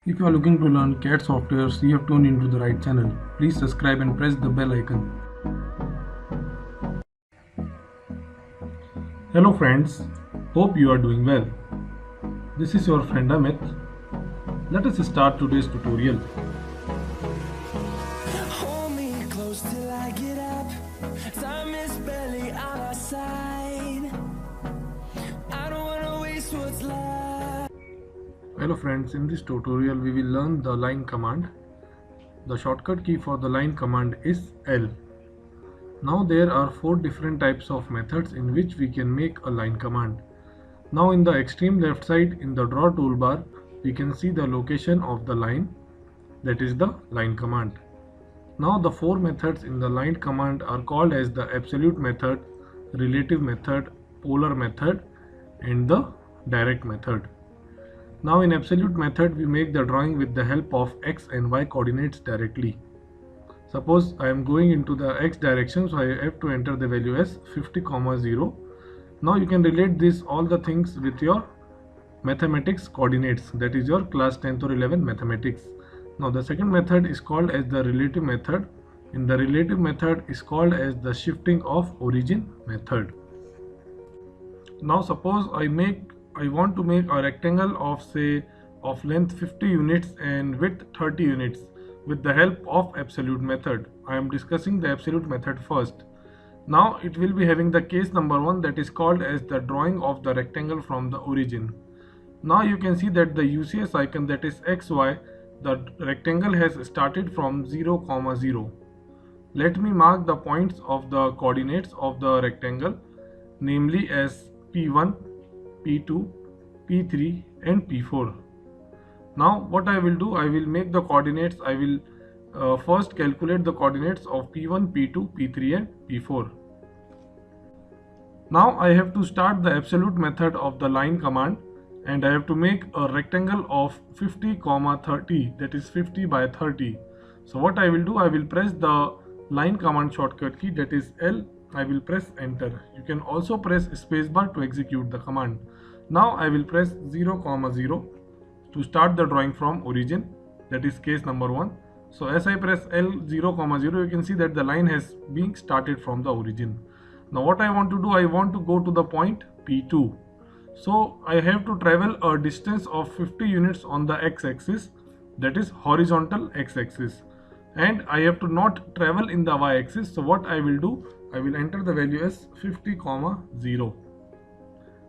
If you are looking to learn CAD softwares, you have tuned into the right channel. Please subscribe and press the bell icon. Hello friends, hope you are doing well. This is your friend Amit. Let us start today's tutorial. Hold me close till I get up. Time is barely on our side. I don't wanna waste what's left. Hello friends, in this tutorial we will learn the line command. The shortcut key for the line command is L. Now there are 4 different types of methods in which we can make a line command. Now in the extreme left side in the draw toolbar, we can see the location of the line, that is the line command. Now the 4 methods in the line command are called as the absolute method, relative method, polar method and the direct method. Now in absolute method we make the drawing with the help of x and y coordinates directly. Suppose I am going into the x direction, so I have to enter the value as 50, 0. Now you can relate this all the things with your mathematics coordinates, that is your class 10th or 11 mathematics. Now the second method is called as the relative method. In the relative method is called as the shifting of origin method. Now suppose I want to make a rectangle of say of length 50 units and width 30 units with the help of absolute method. I am discussing the absolute method first. Now it will be having the case number 1, that is called as the drawing of the rectangle from the origin. Now you can see that the UCS icon, that is XY, the rectangle has started from 0, 0. Let me mark the points of the coordinates of the rectangle, namely as P1, P2, P3 and P4. Now what I will do, I will make the coordinates, I will first calculate the coordinates of P1, P2, P3 and P4. Now I have to start the absolute method of the line command and I have to make a rectangle of 50, 30, that is 50 by 30. So what I will do, I will press the line command shortcut key, that is L. I will press enter. You can also press spacebar to execute the command. Now I will press 0, 0 to start the drawing from origin, that is case number 1. So as I press L 0, 0, you can see that the line has been started from the origin. Now what I want to do, I want to go to the point P2. So I have to travel a distance of 50 units on the x-axis, that is horizontal x-axis, and I have to not travel in the y-axis. So what I will do, I will enter the value as 50, 0.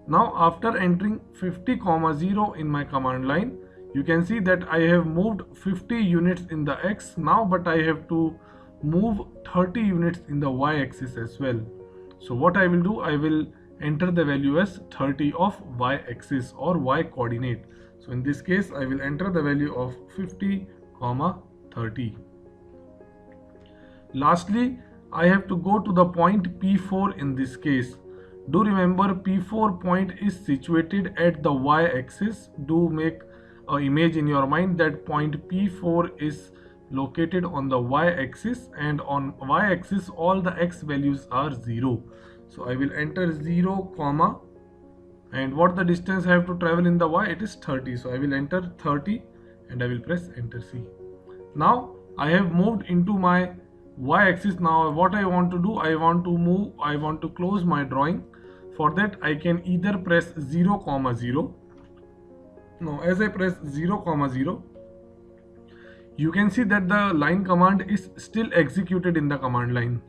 Now after entering 50, 0 in my command line, you can see that I have moved 50 units in the x now, but I have to move 30 units in the y-axis as well. So what I will do, I will enter the value as 30 of y-axis or y coordinate. So in this case I will enter the value of 50, 30. Lastly, I have to go to the point P4 in this case. Do remember, P4 point is situated at the y-axis. Do make an image in your mind that point P4 is located on the y-axis, and on y-axis all the x values are 0. So I will enter 0, and what the distance I have to travel in the y, it is 30. So I will enter 30 and I will press enter C. Now I have moved into my y-axis. Now what I want to do, I want to close my drawing. For that I can either press 0, 0. Now as I press 0, 0, you can see that the line command is still executed in the command line.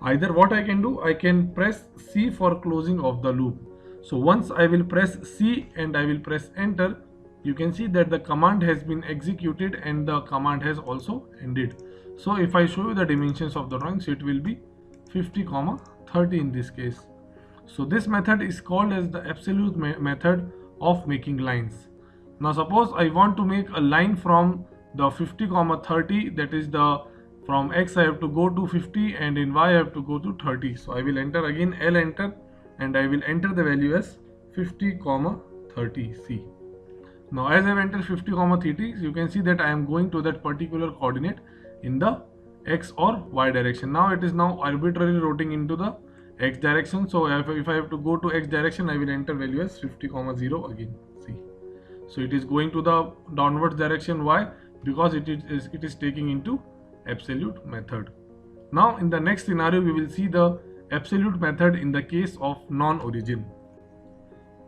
Either what I can do, I can press C for closing of the loop. So once I will press C and I will press enter, you can see that the command has been executed and the command has also ended. So if I show you the dimensions of the drawing, so it will be 50, 30 in this case. So this method is called as the absolute method of making lines. Now suppose I want to make a line from the 50, 30, that is the from x I have to go to 50 and in y I have to go to 30. So I will enter again L enter and I will enter the value as 50, 30 C. Now as I have entered 50, 30, you can see that I am going to that particular coordinate in the x or y direction. Now it is now arbitrarily rotating into the x direction. So if I have to go to x direction, I will enter value as 50, 0 again C. So it is going to the downwards direction. Why? Because it is taking into absolute method. Now in the next scenario we will see the absolute method in the case of non-origin.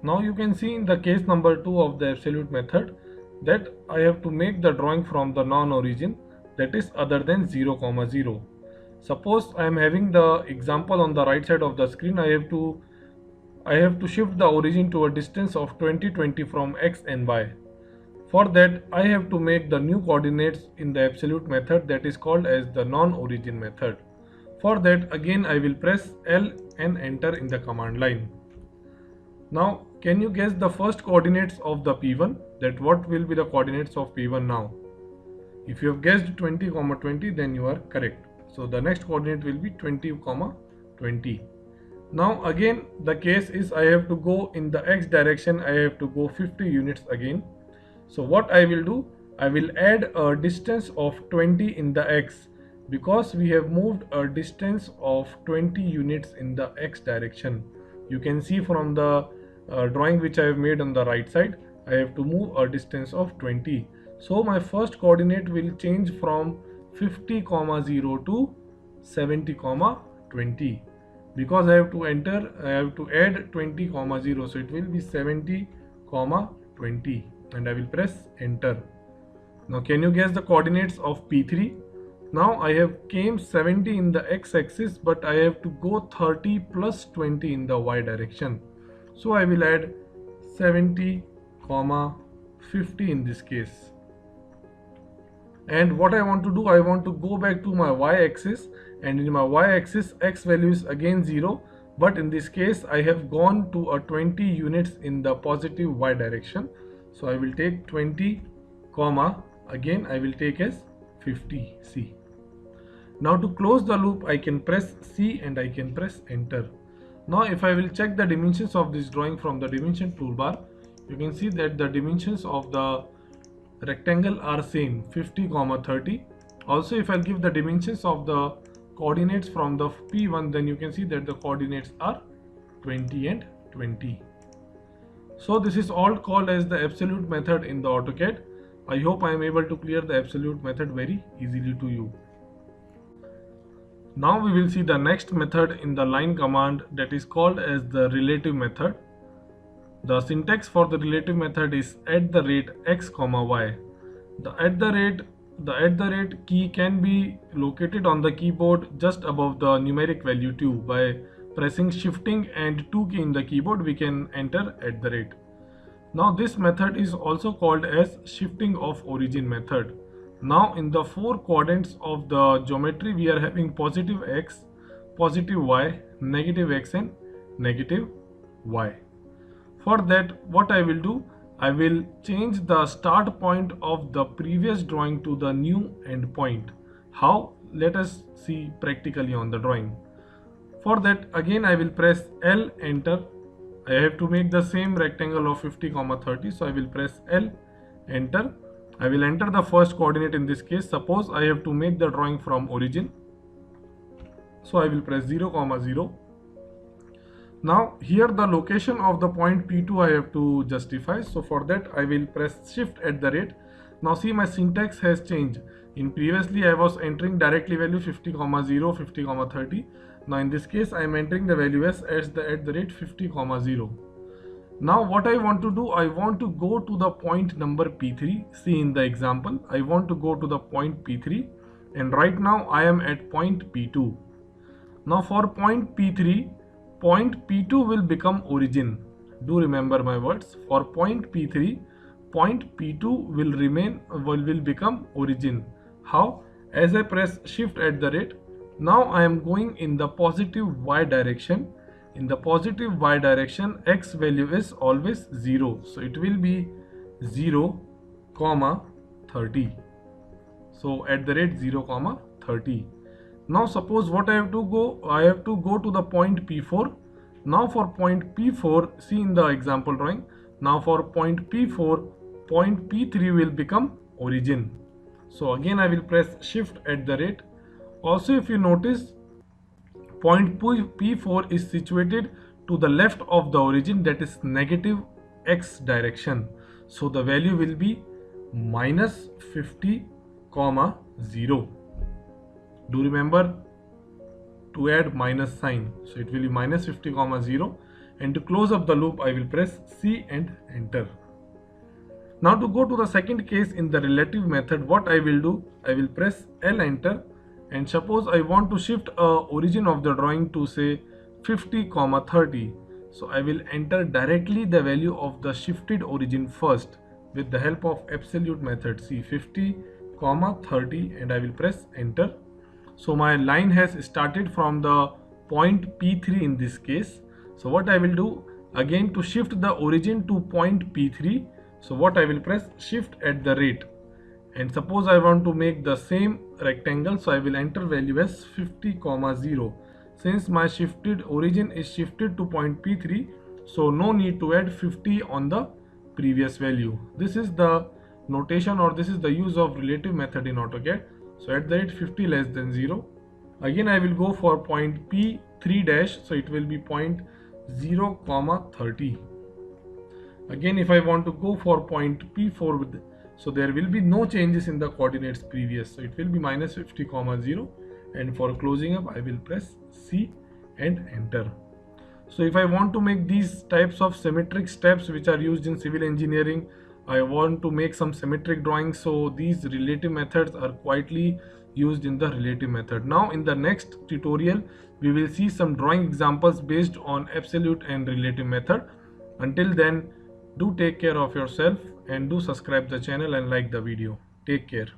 Now you can see in the case number 2 of the absolute method that I have to make the drawing from the non-origin, that is other than 0, 0. Suppose I am having the example on the right side of the screen. I have to shift the origin to a distance of 20, 20 from x and y. For that I have to make the new coordinates in the absolute method, that is called as the non-origin method. For that again I will press L and enter in the command line. Now can you guess the first coordinates of the P1, that what will be the coordinates of P1 now? If you have guessed 20, 20, then you are correct. So the next coordinate will be 20, 20. Now again the case is I have to go in the x direction, I have to go 50 units again. So what I will do, I will add a distance of 20 in the x, because we have moved a distance of 20 units in the x direction. You can see from the drawing which I have made on the right side, I have to move a distance of 20. So my first coordinate will change from 50, 0 to 70, 20. Because I have to add 20, 0. So it will be 70, 20. And I will press enter. Now can you guess the coordinates of P3? Now I have came 70 in the x-axis, but I have to go 30 plus 20 in the y direction. So I will add 70, 50 in this case. And what I want to do, I want to go back to my y-axis, and in my y-axis x value is again 0, but in this case I have gone to a 20 units in the positive y direction. So I will take 20, again I will take as 50, C. Now to close the loop I can press C and I can press enter. Now if I will check the dimensions of this drawing from the dimension toolbar, you can see that the dimensions of the rectangle are same, 50, 30. Also if I give the dimensions of the coordinates from the P1, then you can see that the coordinates are 20 and 20. So this is all called as the absolute method in the AutoCAD. I hope I am able to clear the absolute method very easily to you. Now we will see the next method in the line command, that is called as the relative method. The syntax for the relative method is @x, y. The @ key can be located on the keyboard just above the numeric value 2. By pressing shifting and 2 key in the keyboard, we can enter @. Now this method is also called as shifting of origin method. Now in the 4 quadrants of the geometry we are having positive x, positive y, negative x and negative y. For that what I will do, I will change the start point of the previous drawing to the new end point. How? Let us see practically on the drawing. For that again I will press L, enter. I have to make the same rectangle of 50, 30. So I will press L, enter. I will enter the first coordinate in this case. Suppose I have to make the drawing from origin. So I will press 0, 0. Now here the location of the point P2 I have to justify. So for that I will press shift @. Now see my syntax has changed. In previously I was entering directly value 50, 0, 50, 30. Now in this case I am entering the value as the @50, 0. Now what I want to do, I want to go to the point number P3. See in the example, I want to go to the point P3, and right now I am at point P2. Now for point P3, point P2 will become origin. Do remember my words. For point P3, point P2 will become origin. How? As I press shift @, now I am going in the positive y direction. In the positive y direction, x value is always 0. So it will be 0, 30. So @0, 30. Now suppose what I have to go to the point P4. Now for point P4, see in the example drawing. Now for point P4, point P3 will become origin. So again I will press shift @. Also if you notice, point P4 is situated to the left of the origin, that is negative x direction. So the value will be minus 50 comma 0. Do remember to add minus sign, so it will be minus 50 comma 0, and to close up the loop I will press C and enter. Now to go to the second case in the relative method, what I will do, I will press L enter, and suppose I want to shift origin of the drawing to say 50 comma 30. So I will enter directly the value of the shifted origin first with the help of absolute method. See 50 comma 30, and I will press enter. So my line has started from the point P3 in this case. So what I will do, again to shift the origin to point P3, so what I will press shift at the rate, and suppose I want to make the same rectangle, so I will enter value as 50 comma 0. Since my shifted origin is shifted to point P3, so no need to add 50 on the previous value. This is the notation, or this is the use of relative method in AutoCAD. So at the rate 50 less than 0. Again I will go for point P3 dash, so it will be point 0 comma 30. Again if I want to go for point P4 with, so there will be no changes in the coordinates previous, so it will be minus 50 comma 0, and for closing up I will press C and enter. So if I want to make these types of symmetric steps which are used in civil engineering, I want to make some symmetric drawings, so these relative methods are quietly used in the relative method. Now in the next tutorial we will see some drawing examples based on absolute and relative method. Until then, do take care of yourself and do subscribe the channel and like the video. Take care.